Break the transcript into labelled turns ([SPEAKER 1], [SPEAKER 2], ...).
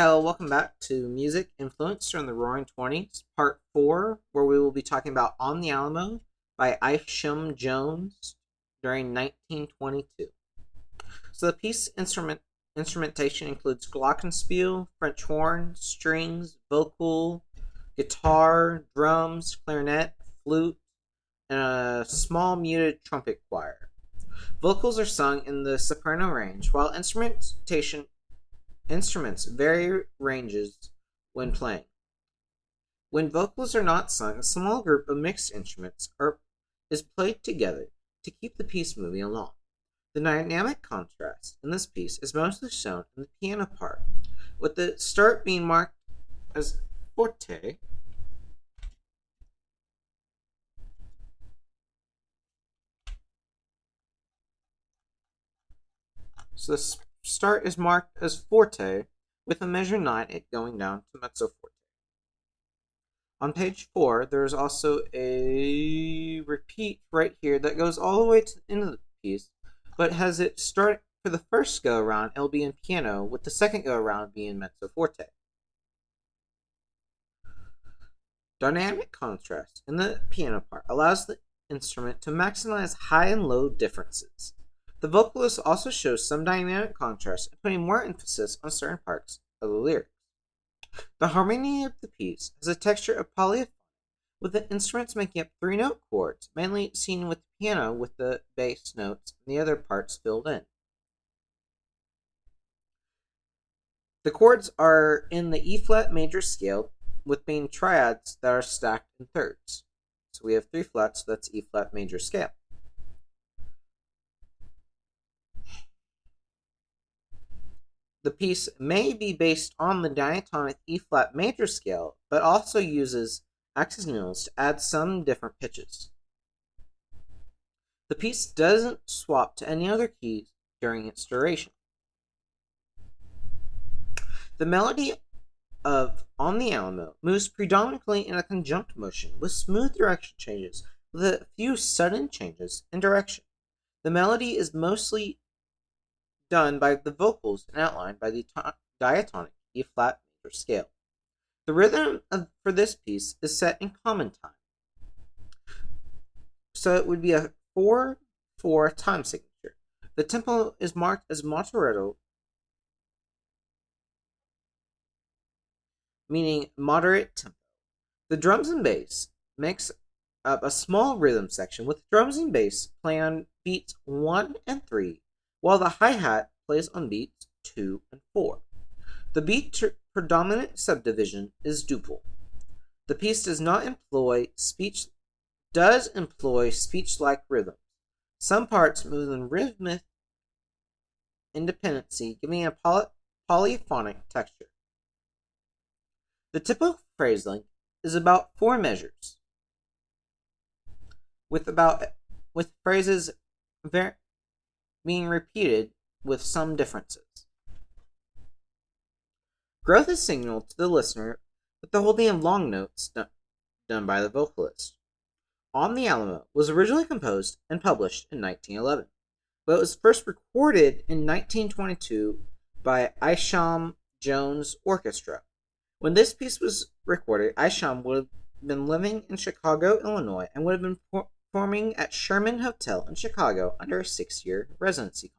[SPEAKER 1] Hello, welcome back to Music Influenced during the Roaring Twenties, Part 4, where we will be talking about On the Alamo by Isham Jones during 1922. So the piece instrumentation includes glockenspiel, French horn, strings, vocal, guitar, drums, clarinet, flute, and a small muted trumpet choir. Vocals are sung in the soprano range, while instruments vary ranges when playing. When vocals are not sung, a small group of mixed instruments is played together to keep the piece moving along. The dynamic contrast in this piece is mostly shown in the piano part, with the start being marked as forte, so the start is marked as forte, with a measure 9 it going down to mezzo forte. On page 4, there's also a repeat right here that goes all the way to the end of the piece, but has it start for the first go around, it'll be in piano, with the second go around being mezzo forte. Dynamic contrast in the piano part allows the instrument to maximize high and low differences. The vocalist also shows some dynamic contrast, putting more emphasis on certain parts of the lyrics. The harmony of the piece has a texture of polyphony, with the instruments making up 3-note chords, mainly seen with the piano with the bass notes and the other parts filled in. The chords are in the E-flat major scale, with being triads that are stacked in thirds. So we have 3 flats, so that's E-flat major scale. The piece may be based on the diatonic E-flat major scale, but also uses axis nulls to add some different pitches. The piece doesn't swap to any other keys during its duration. The melody of On the Alamo moves predominantly in a conjunct motion with smooth direction changes, with a few sudden changes in direction. The melody is mostly done by the vocals and outlined by the diatonic E-flat major scale. The rhythm for this piece is set in common time, so it would be a 4/4 time signature. The tempo is marked as moderato, meaning moderate tempo. The drums and bass makes up a small rhythm section, with drums and bass playing on beats 1 and 3, while the hi-hat plays on beats 2 and 4. The beat predominant subdivision is duple. The piece does employ speech-like rhythms. Some parts move in rhythmic independency, giving a polyphonic texture. The typical phrase length is about 4 measures, with phrases being repeated with some differences. Growth is signaled to the listener with the holding of long notes done by the vocalist. On the Alamo was originally composed and published in 1911, but it was first recorded in 1922 by Isham Jones Orchestra. When this piece was recorded, Isham would have been living in Chicago, Illinois, and would have been performing at Sherman Hotel in Chicago under a 6-year residency